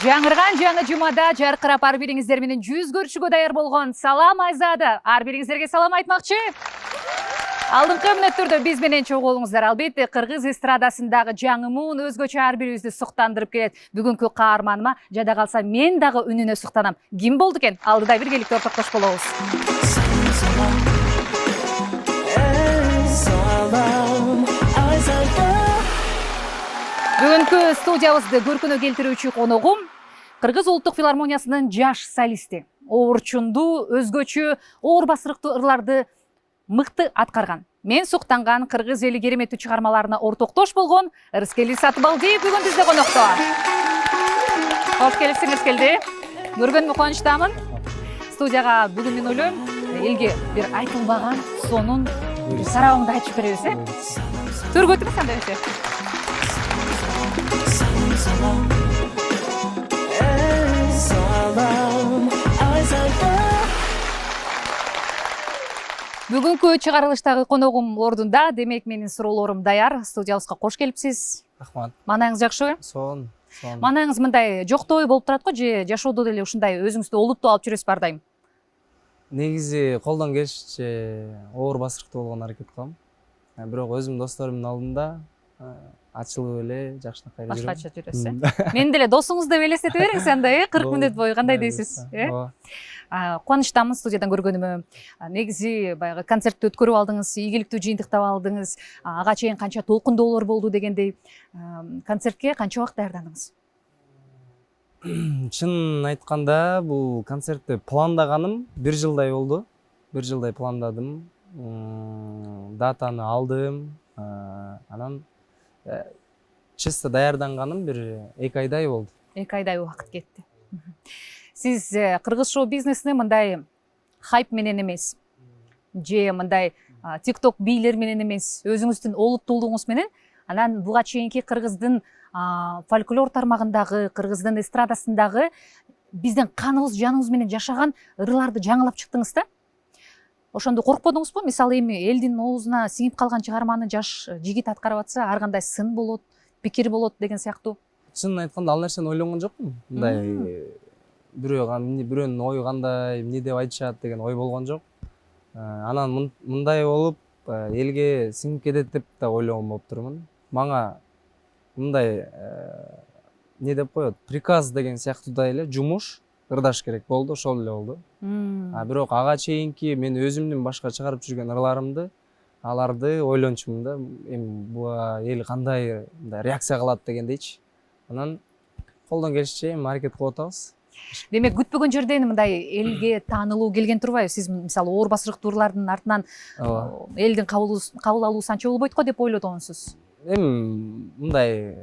Жаңырған жаңы жұмада жарқырап арбиріңіздер менен жүз көршіге даяр болған салам айзады. Арбиріңіздерге салам айтмақчы. Алдыңғы мүнөттөрдө биз менен чогулуңуздар. Албетте кыргыз эстрадасындагы жаңымун өзгөчө арбирибизди суктандырып келет. Бүгүнкү каарманыма жада калса мен дагы үнүнө суктанам. Ким болду экен? Алдыда биргеликте ортоктош болобуз. Бүгүнкү студиябызды көркүнө келтирүүчү коногум Кыргыз Улуттук филармониясынын жаш солисти. Орчунду, өзгөчө, оор басырыктуу ырларды мыкты аткарган. Мен суктанган кыргыз эли кереметтүү чыгармаларына ортоктош болгон Ырыскели Сатыбалдиев бүгүн бизде конокто. Кош келипсиңиз келди. Көргөнүмө кубанычтамын. Студияга бүгүн мен ойлойм, элге бир айтылбаган сонун сарабыңды айтып беребиз, Төргө өтүңүз анда өтө. Бүгүнкү чыгарылыштагы коногум ордунда, демек менин суроолорум даяр. Студиябызга кош келипсиз. Рахмат. Маанайыңыз жакшыбы? Сонун. Маанайыңыз мындай жоктой болуп турат го, же жашоодо деле ушундай өзүңүздү олуттуу алып жүрөсүз ар дайым? Негизи колдон келишинче оор басырыктуу болгоно аракет кылам. Бирок өзүмдүн досторумдун алдында ачылып эле жакшынакай жүрөм. Башкача жүрөсүз. Мен деле досуңуз деп элестете бериңиз анда, 40 мүнөт бою кандай дейсиз? Кубанычтамын студиядан көргөнүмө. Негизи баягы концертти өткөрүп алдыңыз, ийгиликтүү жыйынтыктап алдыңыз. Ага чейин канча толкундоолор болду дегендей. Концертке канча убакыт даярдандыңыз? Чын айтканда, бул концертти пландаганым 1 жылдай болду. 1 жылдай пландадым. Датаны алдым. Анан чисто даярданганым бир 2 айдай болду. 2 айдай убакыт кетти. Сиз кыргыз шоу бизнесине мындай хайп менен эмес, же мындай TikTok бийлер менен эмес, өзүңүздүн олуттуулугуңуз менен анан буга чейинки кыргыздын фольклор тармагындагы, кыргыздын эстрадасындагы биздин каныбыз, жаныбыз менен жашаган ырларды жаңылап чыктыңыз да? Ошондо коркподуңузбу? Мисалы эми элдин оозуна сиңип калган чыгарманы жаш жигит аткарып атса, ар кандай сын болот, пикир болот деген сыяктуу. Чын айтканда ал нерсени ойлонгон жокмун. Мындай бирөөнүн ою кандай, эмне деп айтышат деген ой болгон жок. Анан мындай болуп элге сиңип кетет деп да ойлогон болуп турмун. Мага мындай эмне деп коет, приказ деген сыяктуудай эле жумуш ырдаш керек болду, ошол эле болду. Бирок ага чейинки мен өзүмдүн башка чыгарып жүргөн ырларымды, аларды ойлончумун да, эми буга эл кандай реакция кылат дегендейчи. Анан колдон келишинче аракет кылып атабыз. Демек күтпөгөн жерден мындай элге таанылуу келген турбайбы? Сиз мисалы оор басырыктуу ырлардын артынан элдин кабыл алуусу анча болбойт го деп ойлодуңузсуз? Эми мындай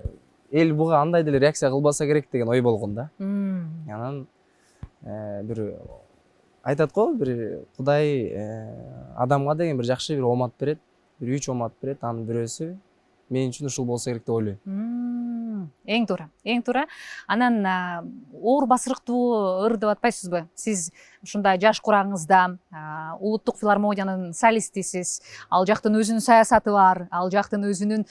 эл буга андай деле реакция кылбаса керек деген ой болгон да. Анан бир айтат го, бир Кудай адамга деген бир жакшы бир омат берет, бир 3 омат берет, анын бирөөсү мен үчүн ушул болсо керек деп ойлойм. Эң туура, эң туура. Анан оор басырыктуу ыр деп атпайсызбы? Сиз ушундай жаш курагыңызда Улуттук филармониянын солистисиз. Ал жактын өзүнүн саясаты бар, ал жактын өзүнүн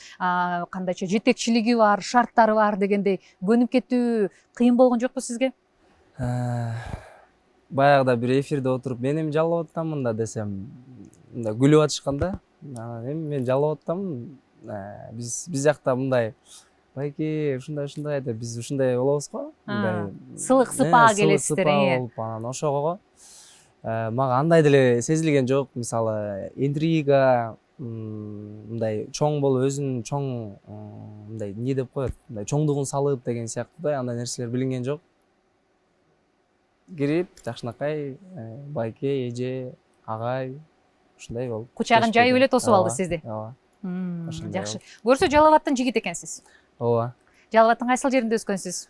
кандайча жетекчилиги бар, шарттары бар дегендей көнүп кетүү кыйын болгон жокпу сизге? Баягыда бир эфирде отуруп мен эми жалап атаммын да десем, мындай күлүп атышканда, эми мен жалап атамын. Биз жакта мындай байке ушундай деп биз ушундай болобуз го. Мындай сылык сыпаа келесиздер, анан ошого мага андай деле сезилген жок. Мисалы интрига, мындай чоң болуп өзүнүн чоң мындай эмне деп коет, мындай чоңдугун салып деген сыяктуудай андай нерселер билинген жок. Кирип жакшынакай байке, эже, агай ушундай болуп. Кучагын жайып эле тосуп алды сизди. Ооба. Жакшы. Көрсө Жалал абадтын жигит экенсиз. Ооба. Жалал абадтын кайсыл жеринде өскөнсүз?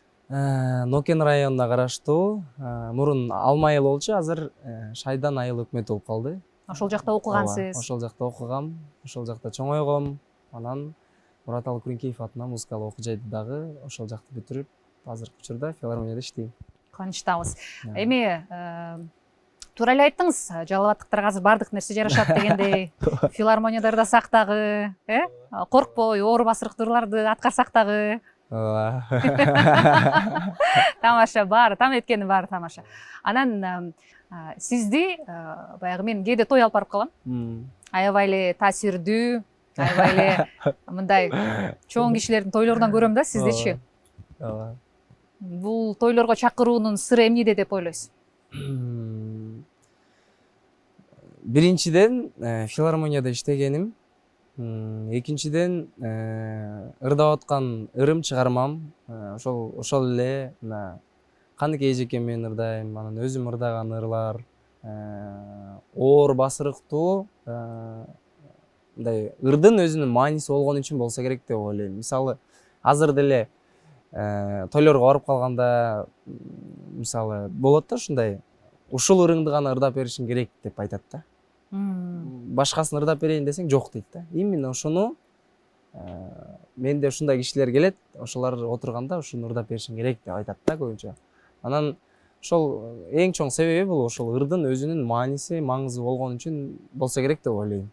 Нокен районуна караштуу. Мурун Алма айыл болчу, азыр Шайдан айыл өкмөтү болуп калды. Ошол жакта окугансыз. Ошол жакта окугам, ошол жакта чоңойгом. Анан Мураталы Күрүнкеев атынан музыкалык окуу жайды дагы ошол жакты бүтүрүп, азыркы учурда филармонияда иштейм. Кубанычтабыз. Эми туура эле айттыңыз, жалал абадтыктарга азыр баардык нерсе жарашат дегендей. Филармонияда ырдасак дагы, коркпой, оор басырыктуу ырларды аткарсак дагы ооба. Тамаша, баары там эткени баары тамаша. Анан сизди баягы мен кээде той алып барып калам. Аябай эле таасирдүү, аябай эле мындай чоң кишилердин тойлорунан көрөм да, сиздичи. Ооба. Бул тойлорго чакыруунун сыры эмнеде деп ойлойсуз? Биринчиден филармонияда иштегеним. Экинчиден ырдап аткан ырым чыгармам. Ошол эле мына Каныкей эжекем менен ырдайм, анан өзүм ырдаган ырлар, оор басырыктуу мындай ырдын өзүнүн мааниси болгон үчүн болсо керек деп ойлойм. Мисалы, азыр деле тойлорго барып калганда мисалы болот да ушундай, ушул ырыңды гана ырдап беришиң керек деп айтат да. Башкасын ырдап берейин десең жок дейт да. Именно ошону менде ушундай кишилер келет, ошолор отурганда ушуну ырдап беришиң керек деп айтат да көбүнчө. Анан ошол эң чоң себеби бул ошол ырдын өзүнүн мааниси, маңызы болгон үчүн болсо керек деп ойлойм.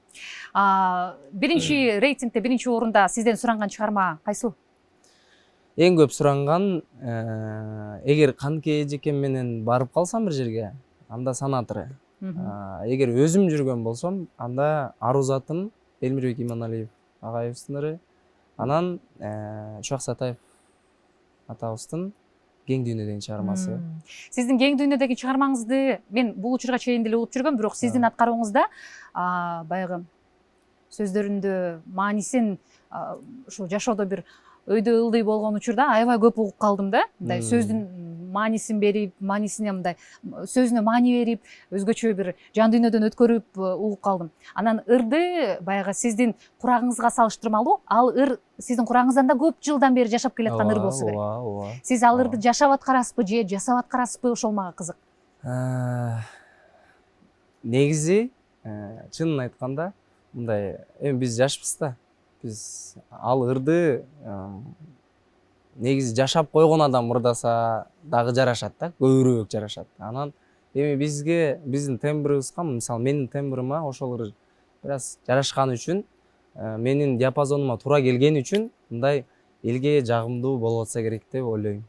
Биринчи рейтингде биринчи орунда сизден суранган чыгарма кайсыл? Эң көп суранган эгер Каныкей эжекем менен барып калсам бир жерге, анда Санаторы. Эгер өзүм жүргөн болсом, анда Ару затым Элмирбек Иманалиев агайыбыздын ыры. Анан Чубак Сатаев атабыздын Кең дүйнө деген чыгармасы. Сиздин Кең дүйнө деген чыгармаңызды мен бул учурга чейин деле угуп жүргөм, бирок сиздин аткаруңузда баягы сөздөрүндө маанисин ушул жашоодо бир өйдө ылдый болгон учурда аябай көп угуп калдым да. Мындай сөздүн маанисин берип, маанисине мындай сөзүнө маани берип, өзгөчө бир жан дүйнөдөн өткөрүп угуп калдым. Анан ырды баягы сиздин курагыңызга салыштырмалуу, ал ыр сиздин курагыңыздан да көп жылдан бери жашап келаткан ыр болсо керек. Ооба. Сиз ал ырды жашап аткарасызбы же жасап аткарасызбы, ошол мага кызык. Негизи чынын айтканда мындай эми биз жашпыз да. Биз ал ырды негизи жашап койгон адам ырдаса дагы жарашат да, көбүрөөк жарашат. Анан эми бизге биздин тембрибизге, мисалы менин тембрима ошол ыр бир аз жарашкан үчүн, менин диапазонума туура келген үчүн мындай элге жагымдуу болуп атса керек деп ойлойм.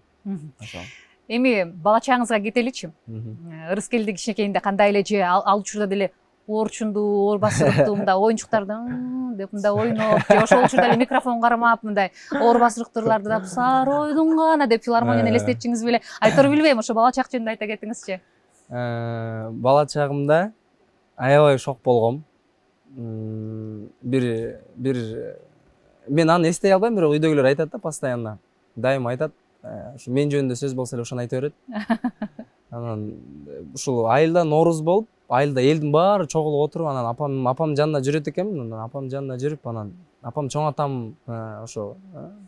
Ошол. Эми бала чагыңызга кетеличи. Ырыскелди кичинекейинде кандай эле же ал учурда деле оорчундуу, оор басырыктуу мындай оюнчуктарды деп мындай ойноп, же ошол учурда эле микрофон кармап мындай оор басырыктуу ырларды ырдап сары ойдун гана деп филармонияны элестетчиңиз беле? Айтор билбейм, ошо бала чак жөнүндө айта кетиңизчи. Бала чагымда аябай шок болгом. Бир мен аны эстей албайм, бирок үйдөгүлөр айтат да постоянно. Дайыма айтат, ушу мен жөнүндө сөз болсо эле ошону айта берет. Анан ушул айылда Нооруз болуп, айылда элдин баары чогулуп отуруп, анан апам жанында жүрөт экенмин. Анан апам жанында жүрүп, анан апам чоң атам ошо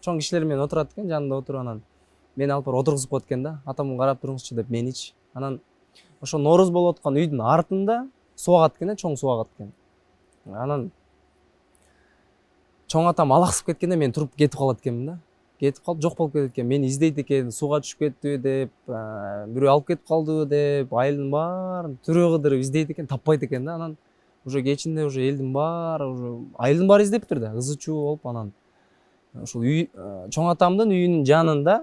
чоң кишилер менен отурат экен, жанында отуруп, анан мени алып барып отургузуп коет экен да. Атам карап туруңузчу деп меничи. Анан ошо Нооруз болуп аткан үйдүн артында суу агат экен, чоң суу агат экен. Анан чоң атам алаксып кеткенде мен туруп кетип калат экенмин да. Кетип калып жок болуп кетет экен. Мени издейт экен, сууга түшүп кетти деп, бирөө алып кетип калдыбы деп, айылдын баарын түрө кыдырып издейт экен, таппайт экен да. Анан уже кечинде уже элдин баары, уже айылдын баары издептир да, ызы чуу болуп, анан ушул үй чоң атамдын үйүнүн жанында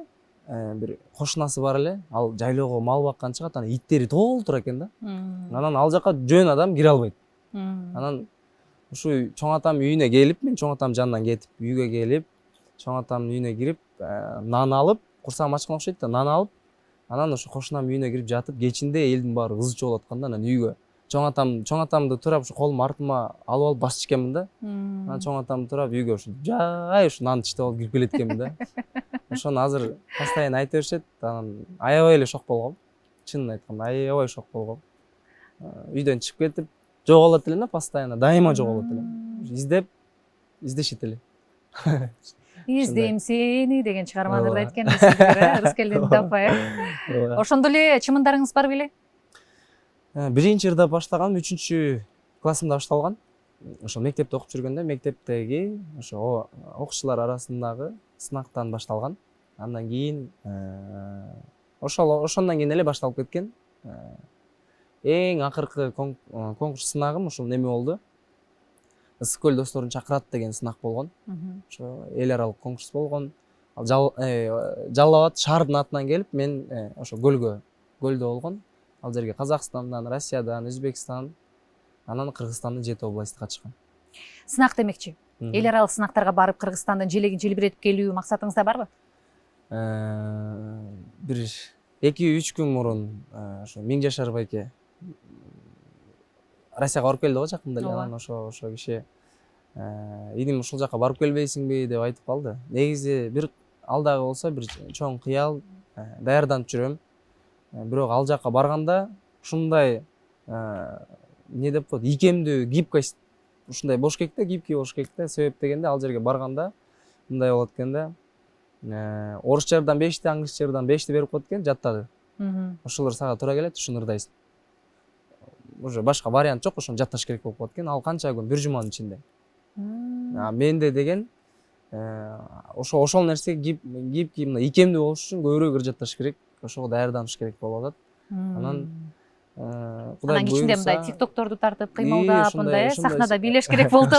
бир кошунасы бар эле, ал жайлоого мал баккан чыгат, анан иттери толтура экен да. Анан ал жака жөн адам кире албайт. Анан ушу чоң атам үйүнө келип, мен чоң атам жанынан кетип, үйгө келип, чоң атамдын үйүнө кирип, нан алып, курсагым ачкан окшойт да, нан алып, анан ошо кошунамдын үйүнө кирип жатып, кечинде элдин баары ызы чуу болуп аткан да, анан үйгө чоң атамды турап ушу колума артыма алып алып басып ичкенмин да. Анан чоң атамды турап үйгө ушу жай ушу нанды иштеп алып кирип келет экенмин да. Ошону азыр постоянно айта беришет. Анан аябай эле шок болгом. Чынын айтканда аябай шок болгом. Үйдөн чыгып кетип жоголот элем да, постоянно, дайыма жоголот элем. Издешет эле. Издейм сени деген чыгарманы ырдайт экенсиздер, Ырыскелдин таппай. Ошондо эле чымындарыңыз бар беле? Биринчи ырдап баштаганым 3 классымда башталган. Ошо мектепте окуп жүргөндө, мектептеги ошо окуучулар арасындагы сынактан башталган. Андан кийин ошондон кийин эле башталып кеткен. Эң акыркы конкурс сынагым ушул неме болду. Ысык көл досторун чакырат деген сынак болгон. Ошо эл аралык конкурс болгон. Ал Жалал Абад шаардын атынан келип мен ошо көлдө болгон. Ал жерге Казакстандан, Россиядан, Өзбекстан, анан Кыргызстандын 7 областы катышкан. Сынак демекчи. Эл аралык сынактарга барып Кыргызстандан желбиретип келүү максатыңызда барбы? Бир 2-3 күн мурун ошо Миң Жашар байке Россияга барып келди го жакында эле. Анан ошо киши иним ушул жака барып келбейсиңби деп айтып калды. Негизи бир алдагы болсо бир чоң кыял, даярданып жүрөм. Бирок ал жака барганда ушундай эмне деп коет, ийкемдүү, гибкость ушундай болуш керек да, гибкий болуш керек да. Себеп дегенде ал жерге барганда мындай болот экен да. Орусчалардан 5ти, англисчалардан 5ти берип коет экен, жаттады. Ошолор сага туура келет, ошону ырдайсың. Уже башка вариант жок, ошону жатташ керек болуп калат экен. Ал канча күн? 1 жуманын ичинде. Менде деген ошол нерсе гибкий, мына ийкемдүү болуш үчүн көбүрөөк ыр жатташ керек. Ошого даярданыш керек болуп атат. Анан Кудай буйруса, кичинде мындай тиктокторду тартып, кыймылдап, мындай сахнада бийлеш керек болду.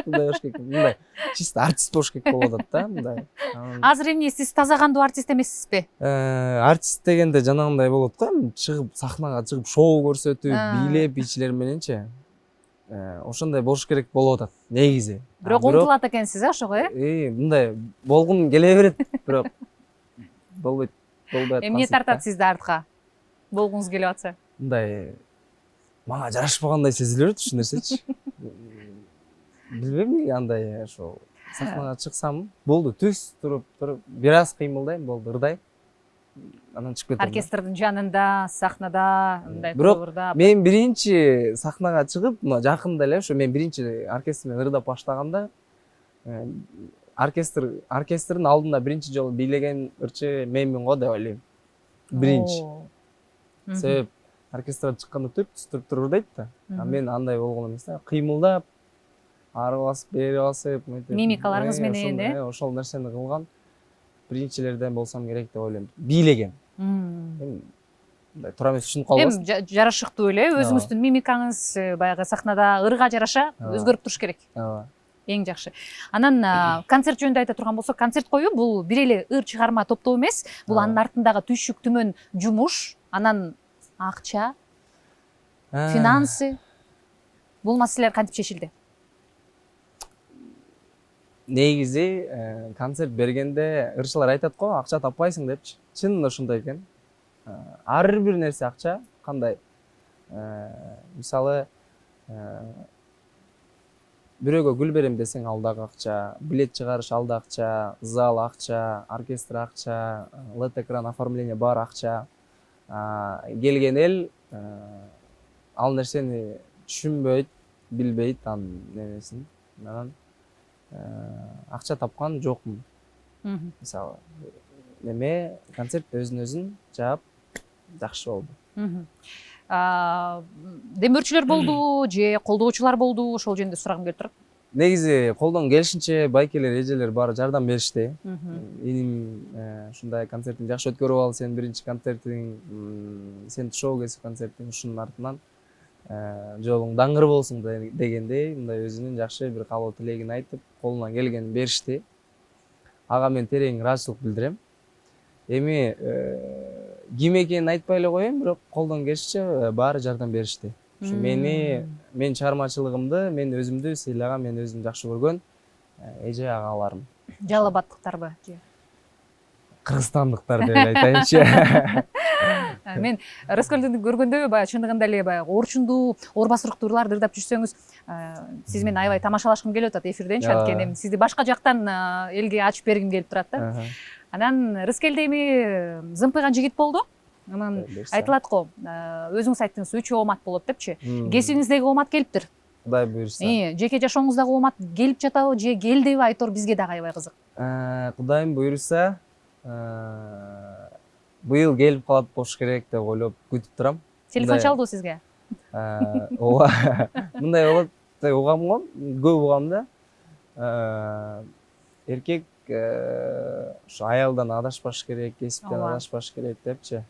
Мындай чисто артист болуш керек болуп атат да, мындай. Азыр эмне, сиз таза кандуу артист эмессизби? Артист дегенде жанагындай болот го, чыгып сахнага чыгып шоу көрсөтүп, бийлеп ичилер мененчи. Ошондой болуш керек болуп атат негизи. Бирок умтулат экенсиз, ошого, мындай болгум келе берет, бирок болбойт атат. Эмне тартат сизди артка? Болгуңуз келип атса? Мындай мага жарашпагандай сезиле берет ушул нерсечи. Билбейм эмнеге андай ошо сахнага чыксам, болду, түз туруп бир аз кыймылдайм, болду, ырдайм. Анан чыгып кетем. Оркестрдин жанында, сахнада, мындай тоорда. Мен биринчи сахнага чыгып, жакында эле ошо мен биринчи оркестр менен ырдап баштаганда оркестрдин алдында биринчи жолу бийлеген ырчы менмин го деп ойлойм. Биринчи. Себеп оркестрга чыкканда туруп ырдайт да. Мен андай болгон эмес да, кыймылдап, ары басып, бери басып, мимикаларыңыз менен, ошол нерсени кылган биринчилерден болсом керек деп ойлойм. Бийлеген. Мындай туура эмес түшүнүп калбасын. Эми жарашыктуу эле өзүңүздүн мимикаңыз баягы сахнада ырга жараша өзгөрүп туруш керек. Ооба. Эң жакшы. Анан концерт жөнүндө айта турган болсок, концерт коюу бул бир эле ыр чыгарма топтоо эмес, бул анын артындагы түйшүк түмөн жумуш, анан акча, финансы, бул маселелер кантип чечилди? Негизи концерт бергенде ырчылар айтат го, акча таппайсың депчи. Чынында ошондой экен. Ар бир нерсе акча, кандай мисалы бирөөгө гүл берем десең ал дагы акча, билет чыгарыш ал да акча, зал акча, оркестр акча, LED экран оформление бар акча. Келген эл ал нерсени түшүнбөйт, билбейт анын немесин. Анан акча тапкан жокмун. Мисалы, концерт өзүн жаап жакшы болду. Демөөрчүлөр болду же колдоочулар болду, ошол жөнүндө сурагым келип турат. Негизи колдон келишинче байкелер, эжелер баары жардам беришти. Иним ушундай концертиң жакшы өткөрүп ал, сен биринчи концертиң, сен шоу кесип концертиң, ушунун артынан жолуң даңгыр болсун дегендей, мындай өзүнүн жакшы бир каалоо тилегин айтып, колунан келгенин беришти. Ага мен терең ыраазычылык билдирем. Эми ким экенин айтпай эле коеюн, бирок колдон келишинче баары жардам беришти. Ушу мен чыгармачылыгымды, мен өзүмдү сыйлаган, мен өзүм жакшы көргөн эже агаларым. Жалал Абадтыктарбы же Кыргызстандыктар деп айтайынчы. Мен Рыскөлдү көргөндө баягы чындыгында эле баягы орчундуу, орбас уруктуу ырларды ырдап жүрсөңүз, сиз менен аябай тамашалашкым келип атат эфирденчи, анткени сизди башка жактан элге ачып бергим келип турат да. Анан Рыскелде эми зымпыйган жигит болду. Анан айтылат го, өзүңүз айттыңыз 3 оомат болот депчи. Кесибиңиздеги оомат келиптир. Кудай буйруса. Жеке жашооңуздагы оомат келип жатабы же келдиби, айтор бизге дагы аябай кызык. Кудайым буйруса, быйыл келип калат болуш керек деп ойлоп күтүп турам. Телефон чалдыбы сизге? Ооба. Мындай болот деп угам го, көп угам да. Эркек ошо аялдан адашпаш керек, кесиптен адашпаш керек депчи.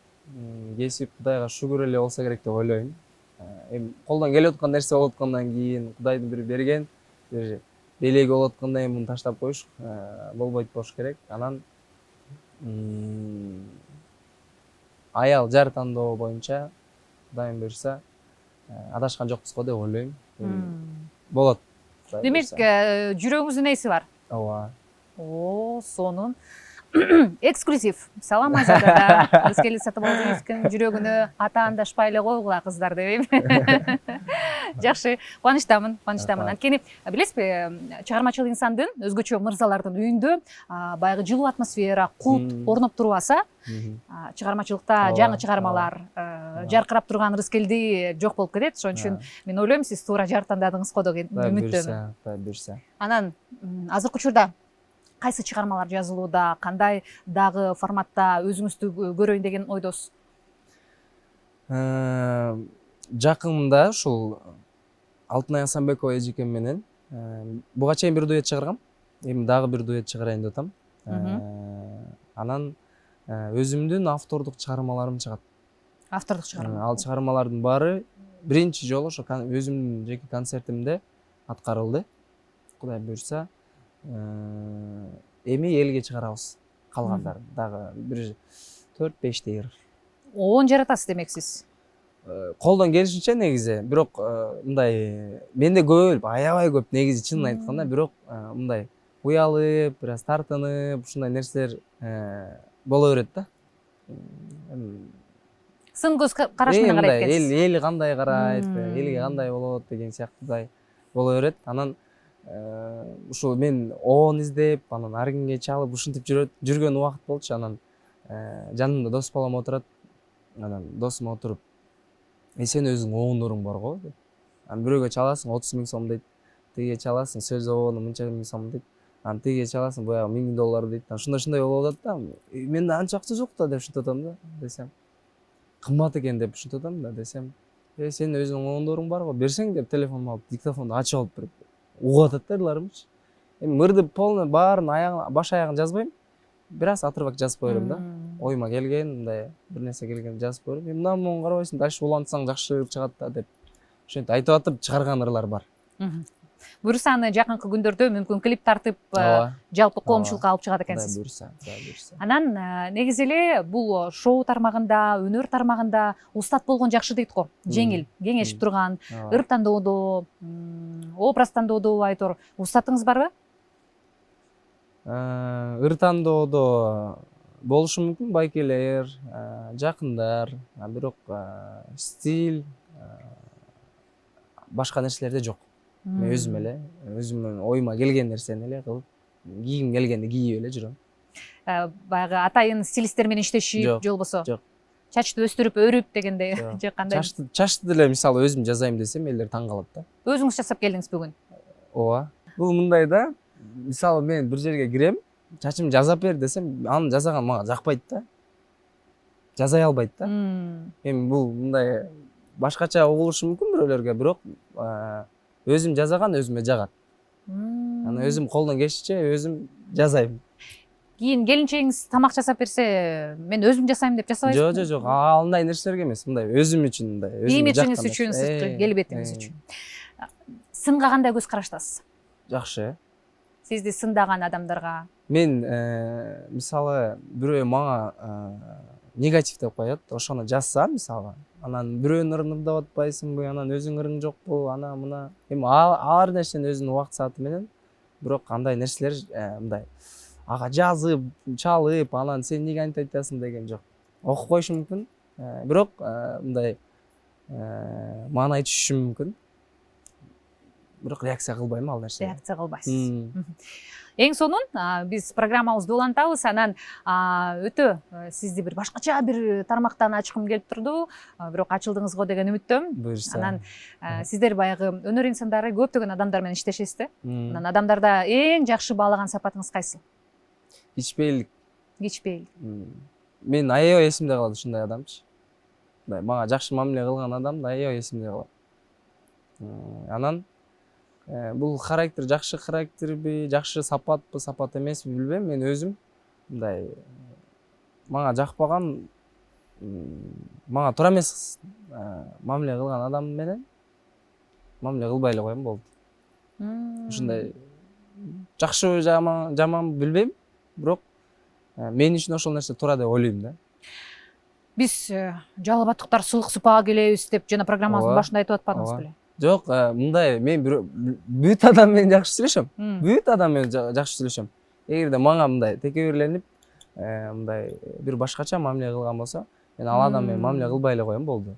Кесип Кудайга шүгүр эле болсо керек деп ойлойм. Эми колдон келип аткан нерсе болуп аткандан кийин, Кудайдын бири берген белеги болуп атканда эми муну таштап коюш болбойт болуш керек. Анан аял жар тандоо боюнча Кудайым буйрса адашкан жокпуз го деп ойлойм. Болот. Демек, жүрөгүңүздүн нейси бар? Ооба. Сонун. Эксклюзив. Салам Айзада да. Рыскели Сатыбалдиевдин жүрөгүнө атаандашпай эле койгула кыздар дебейм. Жакшы, кубанычтамын. Анткени билесизби, чыгармачыл инсандын, өзгөчө мырзалардын үйүндө баягы жылуу атмосфера, кут орноп туруп алса, чыгармачылыкта жаңы чыгармалар, жаркырап турган Рыскелди жок болуп кетет. Ошон үчүн мен ойлойм, сиз туура жар тандадыңыз го деген үмүттөмүн. Буйрса. Анан азыркы учурда кайсы чыгармалар жазылууда, кандай дагы форматта өзүңүздү көрөйүн деген ойдосуз? Жакында ушул Алтынай Асанбекова эжекем менен буга чейин бир дуэт чыгаргам. Эми дагы бир дуэт чыгарайын деп атам. Анан өзүмдүн автордук чыгармаларым чыгат. Автордук чыгарма. Ал чыгармалардын баары биринчи жолу ошо өзүмдүн жеке концертимде аткарылды. Кудай буйрса, эми элге чыгарабыз. Калгандарын дагы бир 4-5 Оон жаратасыз демек сиз. Колдон келишинче негизи, бирок мындай менде көп, аябай көп негизи чынын айтканда, бирок мындай уялып, бир аз тартынып, ушундай нерселер боло берет да. Сын көз караш менен карайт экенсиз. Эл кандай карайт, элге кандай болот деген сыяктуудай боло берет. Анан ушул мен оон издеп, анан ар кимге чалып ушинтип жүргөн убакыт болчу. Анан жанымда дос балам отурат. Анан досум отуруп, сен өзүң оондоруң бар го деп. Анан бирөөгө чаласың 30 000 сом дейт. Тиге чаласың сөз оону мынча миң сом дейт. Анан тиге чаласың боягы $1000 дейт. Ушундай болуп атат да. Менде анча акча жок да деп ушинтип атам да десем. Кымбат экен деп ушинтип атам да десем. Сен өзүң оондоруң бар го, берсең деп телефонумду алып, диктофонду ачып алып берип угуп атат да ырларымчы. Эми мырды полный баарын аягын, баш аягын жазбайм. Бир аз атырбак жазып коерум да. Оюма келген, мындай бир нерсе келген жазып коерум. Мындан муну карабайсың, дальше улантсаң жакшы чыгат да деп ошентип айтып атып чыгарган ырлар бар. Буюрса аны жакынкы күндөрдө мүмкүн клип тартып, жалпы коомчулукка алып чыгат экенсиз. Буюрса. Анан негизи эле бул шоу тармагында, өнөр тармагында устат болгон жакшы дейт го. Жеңил, кеңешип турган, ыр тандоодо, образ тандоодо айтор устатыңыз барбы? Ыр тандоодо болушу мүмкүн байкелер, жакындар, бирок стиль башка нерселерде жок. Мен өзүм эле, өзүмдүн оюма келген нерсени эле кылып, кийгим келгенди кийип эле жүрөм. Баягы атайын стилисттер менен иштешип, же болбосо жок. Чачты өстүрүп, өрүп дегендей же кандай? Чачты деле мисалы өзүм жасайм десем, элдер таң калат да. Өзүңүз жасап келдиңиз бүгүн? Ооба. Бул мындай да. Мисалы мен бир жерге кирем, чачымды жасап бер десем, аны жасаган мага жакпайт да. Жасай албайт да. Эми бул мындай башкача угулушу мүмкүн бирөөлөргө, бирок өзүм жасаган өзүмө жагат. Аны өзүм колдон келишинче өзүм жасайм. Кийин келинчегиңиз тамак жасап берсе, мен өзүм жасайм деп жасабайсызбы? Жок, андай нерселерге эмес, мындай өзүм үчүн, мындай өзүм имиджиңиз үчүн, сырткы келбетиңиз үчүн. Сынга кандай көз караштасыз? Жакшы. Сизди сындаган адамдарга? Мен мисалы бирөө мага негатив деп коет, ошону жазса мисалы, анан бирөөнүн ырын ырдап атпайсыңбы, анан өзүң ырың жокпу, ана мына. Эми ар нерсенин өзүнүн убакыт сааты менен, бирок андай нерселер мындай ага жазып, чалып, анан сен эмнеге антип айтасың деген жок. Окуп коюшу мүмкүн, бирок мындай маана айтышы мүмкүн. Бирок реакция кылбайм ал нерсеге. Реакция кылбайсыз. Эң сонун биз программабызды улантабыз. Анан өтө сизди бир башкача бир тармактан ачкым келип турду. Бирок ачылдыңыз го деген үмүттөмүн. Буюрса. Анан сиздер баягы өнөр инсандары көптөгөн адамдар менен иштешесиз да. Анан адамдарда эң жакшы баалаган сапатыңыз кайсы? Кичпейлик. Кичпейлик. Мен аябай эсимде калат ушундай адамчы. Мага жакшы мамиле кылган адам аябай эсимде калат. Анан бул характер жакшы характерби, жакшы сапатпы, сапат эмеспи билбейм. Мен өзүм мындай мага жакпаган, мага туура эмес мамиле кылган адам менен мамиле кылбай эле коем болду. Ушундай жакшыбы жаманбы билбейм, бирок мен үчүн ошол нерсе туура деп ойлойм да. Биз жалал абадтыктар сылык сыпаа келебиз деп жана программабыздын Ооба. башында айтып атпадыңыз Ооба. беле? Жок, мындай мен бүт адам менен жакшы сүйлөшөм. Мм. Бүт адам менен жакшы сүйлөшөм. Эгерде мага мындай текебирленип, мындай бир башкача мамиле кылган болсо, мен ал адам менен мамиле кылбай эле коем болду.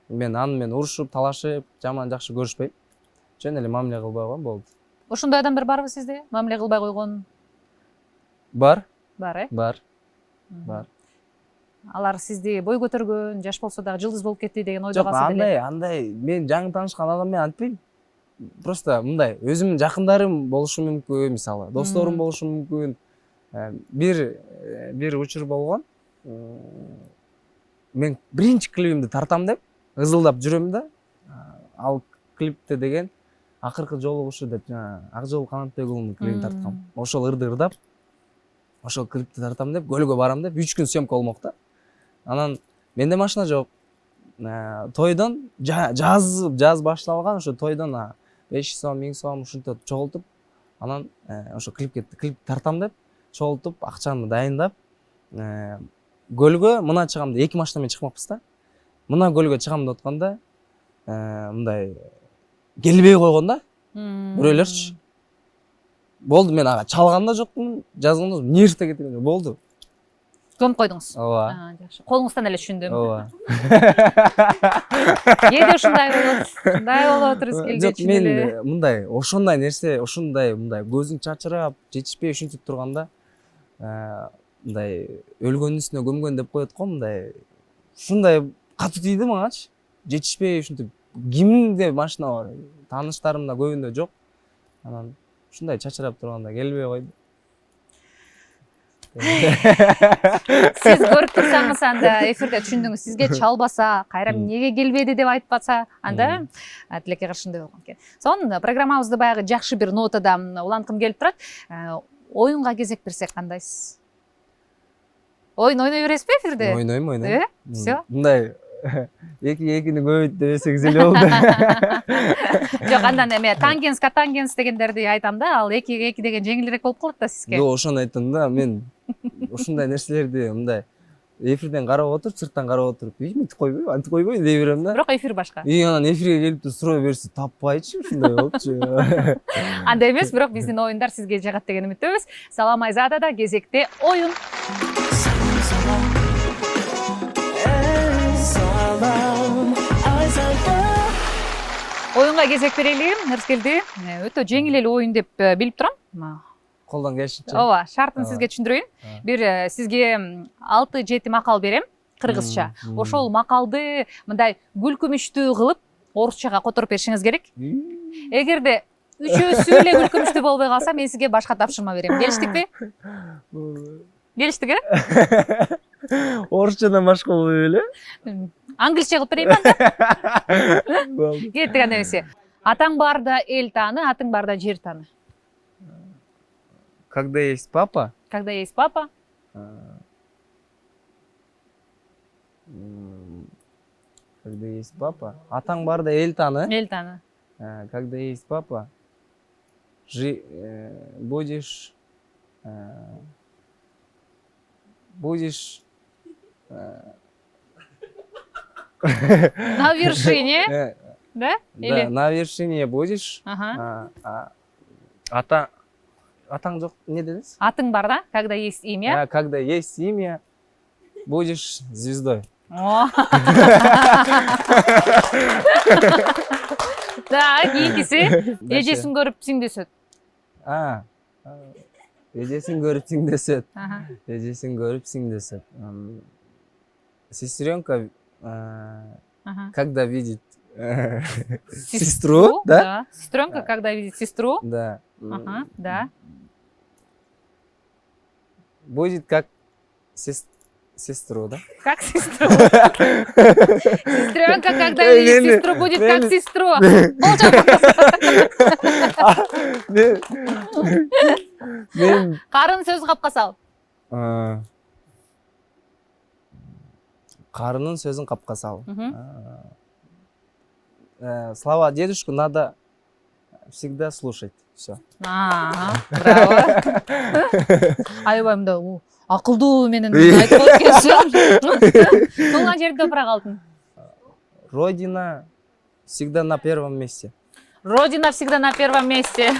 Мен аны менен урушуп, талашып, жаман жакшы көрүшпөйм. Жөн эле мамиле кылбай коем болду. Ошондой адамдар барбы сизде? Мамиле кылбай койгон Бар, бар, бар, Мгм. бар. Алар сизди бой көтөргөн, жаш болсо дагы жылдыз болуп кетти деген ойдо Жок, калса деле. андай мен жаңы таанышкан адам менен антпейм. Просто мындай өзүмдүн жакындарым болушу мүмкүн, мисалы, досторум болушу мүмкүн. Бир учур болгон. Мен биринчи клипимди тартам деп ызылдап жүрөм да. Ал клипте деген акыркы жолугушу деп жана Акжол Канатбек уулунун клипин тарткам. Ошол ырды ырдап, ошол клипти тартам деп, көлгө барам деп 3 күн съемка болмок да. Анан менде машина жок. Тойдон жаз башталган, ошо тойдон 500 сом, 1000 сом ушинтип чогултуп, анан ошо клип тартам деп чогултуп, акчаны дайындап, көлгө мына чыгам деп 2 машина менен чыкмакпыз да. Мына көлгө чыгам деп атканда, мындай келбей койгон да. Бирөөлөрчү. Болду, мен ага чалган да жокмун, жазган да жокмун, нервте кеткен жок, болду. Көмүп койдуңуз. Ооба. Жакшы. Колуңуздан эле түшүндүм. Ооба. Кээде ушундай болот. Ушундай болуп отурубуз келбей Жок, чын мен эле. мындай ошондой нерсе, мындай көзүң чачырап, жетишпей ушинтип турганда, мындай өлгөндүн үстүнө көмгөн деп коет го, мындай ушундай катуу тийди магачы. Жетишпей ушинтип кимде машина бар? Тааныштарымда көбүндө жок. Анан ушундай чачырап турганда келбей койду. Сиз көрүп турсаңыз анда эфирде түшүндүңүз. Сизге чалбаса, кайра эмнеге келбеди деп айтпаса, анда тилекке каршындай болгон экен. Сонун программабызды баягы жакшы бир нотада уланткым келип турат. Оюнга кезек берсек кандайсыз? Ойын ойной бересизби эфирде? Ойнойм. Всё. Мындай экини көбөйт десеңиз эле болду. Жок, андан эме тангенс, катангенс дегендерди айтам да, ал 2 деген жеңилирээк болуп калат да сизге. Жок, ошону айттым да, мен ушундай нерселерди мындай эфирден карап отуруп, сырттан карап отуруп, мынтип койбойбу, антип койбойбу дей берем да. Бирок эфир башка. Анан эфирге келип туруп суроо берсе, таппайчы, ушундай болупчу. Андай эмес, бирок биздин оюндар сизге жагат деген үмүттөбүз. Салам Айзадада кезекте оюн. Оюнга кезек берели. Эрскелди. Өтө жеңил эле оюн деп билип турам. Колдон келишинче. Ооба, шартын сизге түшүндүрөйүн. Бир сизге 6-7 макал берем, кыргызча. Ошол макалды мындай күлкүмүштүү кылып, орусчага которуп беришиңиз керек. Эгерде үчөөсү эле күлкүмүштүү болбой калса, мен сизге башка тапшырма берем. Келиштикпи? Келиштик, Орусчадан башка болбой беле? Англисче кылып берейинби анда? Кеттик анда эмесе. Атаң барда эл тааны, атың барда жер тааны. Когда есть папа. Когда есть папа. Когда есть папа. Атаң барда эл тааны. Эл тааны. Когда есть папа. Будешь на вершине, да? Да, на вершине будешь. Ага. Атаң жок, не дедиңиз? Атың барда, когда есть имя. Когда есть имя, будешь звездой. Так, кийинкиси. Эжесин көрүп сиңдесет. Эжесин көрүп сиңдесет. Ага. Эжесин көрүп сиңдесет. Сестренка, когда видит сестру, да? Сестренка, когда видит сестру. Да. Ага, да. Будет как сестру, да? Как сестру. Сестренка, когда видит сестру, будет как сестру. Карын сөз капка сал. Карынын сөзүн капка сал. Слова дедушку надо всегда слушать все. Браво. Аябай мында акылдуу менен айтып өткөнсүң. Туган жерде опура калдың. Родина всегда на первом месте. Родина всегда на первом месте.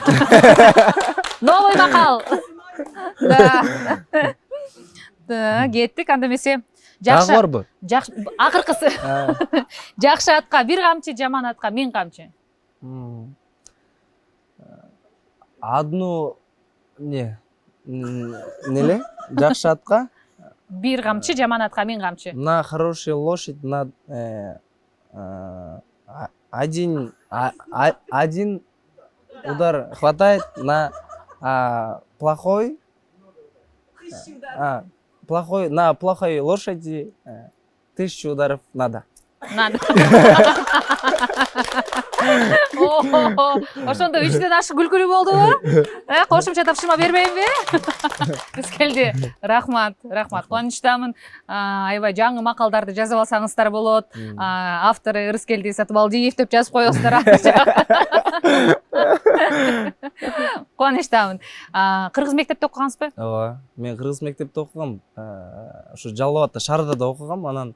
Новый макал. Да. Да, кеттик. Анда эмесе Дагы барбы? Акыркысы. Жакшы атка бир камчы, жаман атка 1000 камчы. Одну неле? Жакшы атка Бир камчы, жаман атка 1000 камчы. на хорошую лошадь на один удар хватает, на плохой на плохой лошади 1000 ударов надо. Надо. Ошондо 3ден ашык күлкүлүү болдубу? Кошумча тапшырма бербейинби? Рыскелди, рахмат, кубанычтамын. Аябай жаңы макалдарды жазып алсаңыздар болот. Автору Рыскелди Сатыбалдиев деп жазып коесуздар. Кубанычтамын. Кыргыз мектепте окугансызбы? Ооба, мен кыргыз мектепте окугам. Ушу Жалал Абадта Шаардада окугам, анан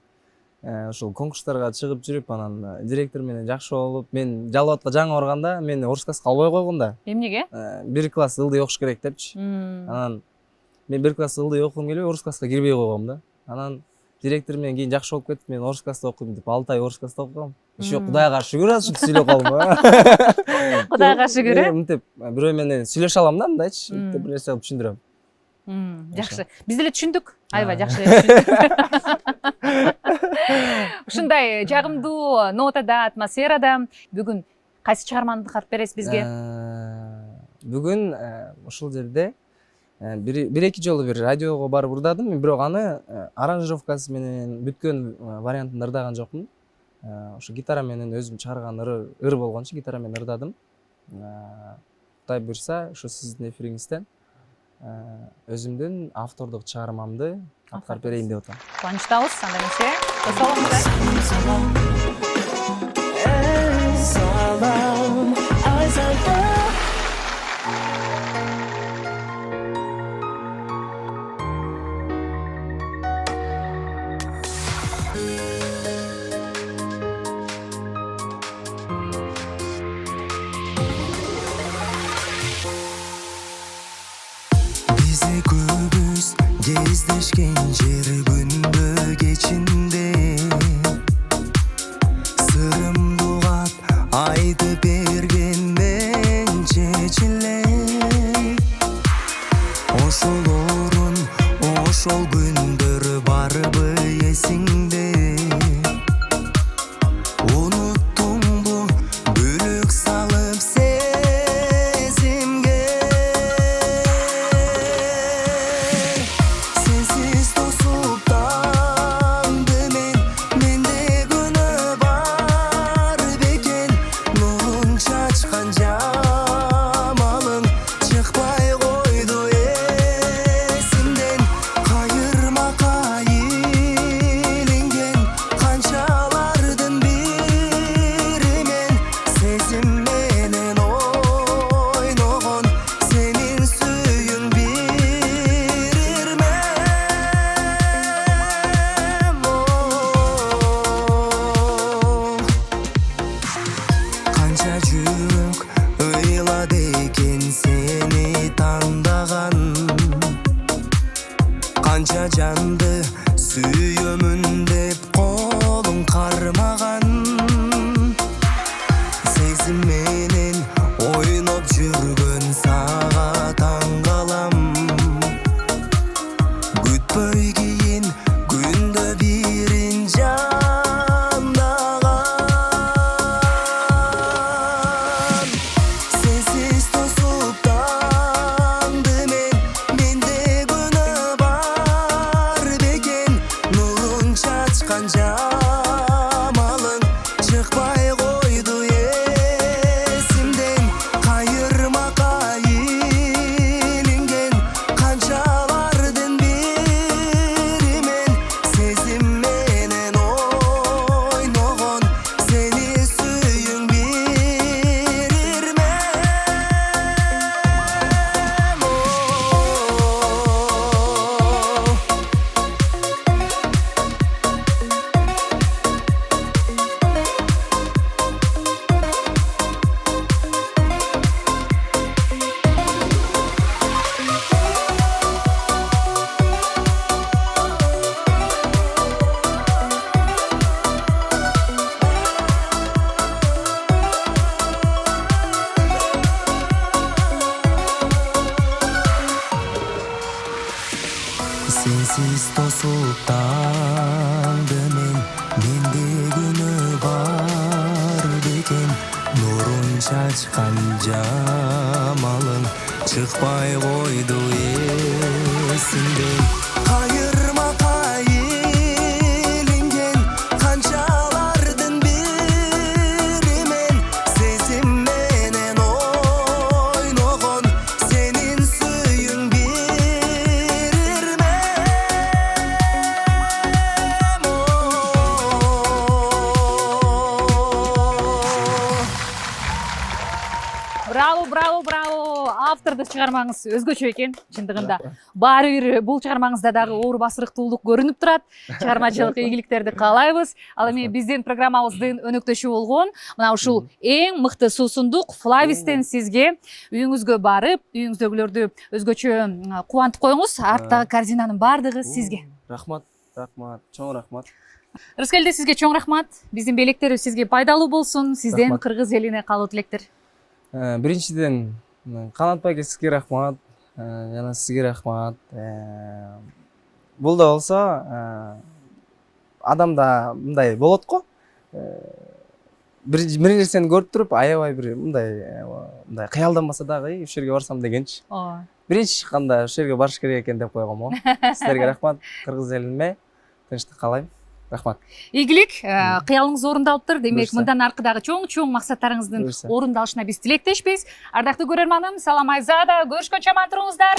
ошол конкурстарга чыгып жүрүп, анан директор менен жакшы болуп, мен Жалал Абадка жаңы барганда мени орус класска албай койгон да. Эмнеге? Бир класс ылдый окуш керек депчи. Анан мен бир класс ылдый окугум келбей, орус класска кирбей койгом да. Анан директор менен кийин жакшы болуп кетип, мен орус класста окуйм деп 6 ай орус класста окугам. Еще Кудайга шүгүр азыр сүйлөп калдым. Кудайга шүгүр. Мынтип бирөө менен сүйлөшө алам да, мындайчы. Мынтип бир нерсе кылып түшүндүрөм. Жакшы. Биз деле түшүндүк. Аябай жакшы түшүндүк. Ушундай жагымдуу нотада, атмосферада бүгүн кайсы чыгарманы катып бересиз бизге? Бүгүн ушул жерде бир эки жолу бир радиого барып ырдадым, мен бирок аны аранжировкасы менен бүткөн вариантын ырдаган жокмун. Ошо гитара менен өзүм чыгарган ыр болгончу гитара менен ырдадым. Кудай буйрса, ошо сиздин эфириңизден өзүмдүн автордук чыгармамды аткарып берейин деп атам. Кубанычтабыз, анда эмесе. Салам. Bizi көбүз кездешкен жер күндө кечинде сырымды угап айтып бергенмен чечилей ошол орун ошол күндөр барбы эсиңде унуттуңбу бүлүк салып сезимге сенсиз тосуп тамды sensiz tosup tangdı mende günü var beken nurun çaçkan jamalın çıkpay koydu esinden kayırma kayılingen kançalardın birimen sezim menen oynogon senin suyun birirmem Браво, браво, браво. Автордук чыгармаңыз өзгөчө экен, чындыгында. Баары бир бул чыгармаңызда дагы оор басырыктуулук көрүнүп турат. Чыгармачылык ийгиликтерди каалайбыз. Ал эми биздин программабыздын өнөктөшү болгон мына ушул эң мыкты суусундук Флавистен сизге үйүңүзгө барып, үйүңүздөгүлөрдү өзгөчө кубантып коюңуз. Арттагы корзинанын баардыгы сизге. Рахмат, чоң рахмат. Рыскелде сизге чоң рахмат. Биздин белектерибиз сизге пайдалуу болсун. Сизден Рахмат. кыргыз элине каалоо тилектер. Биринчиден Канат байке сизге рахмат, жана сизге рахмат. Бул да болсо адамда мындай болот го. Бир нерсени көрүп туруп, аябай бир мындай кыялданбаса дагы ушул жерге барсам дегенчи. Биринчи чыкканда ушул жерге барыш керек экен деп койгом го. Сиздерге рахмат, кыргыз элиме тынчтык каалайм. Рахмат. Ийгилик, кыялыңыз орундалыптыр. Демек, Буюрса. мындан аркы дагы чоң максаттарыңыздын Буюрса. орундалышына биз тилектешпиз. Ардактуу көрөрманым, салам айзада, көрүшкөнчө аман туруңуздар.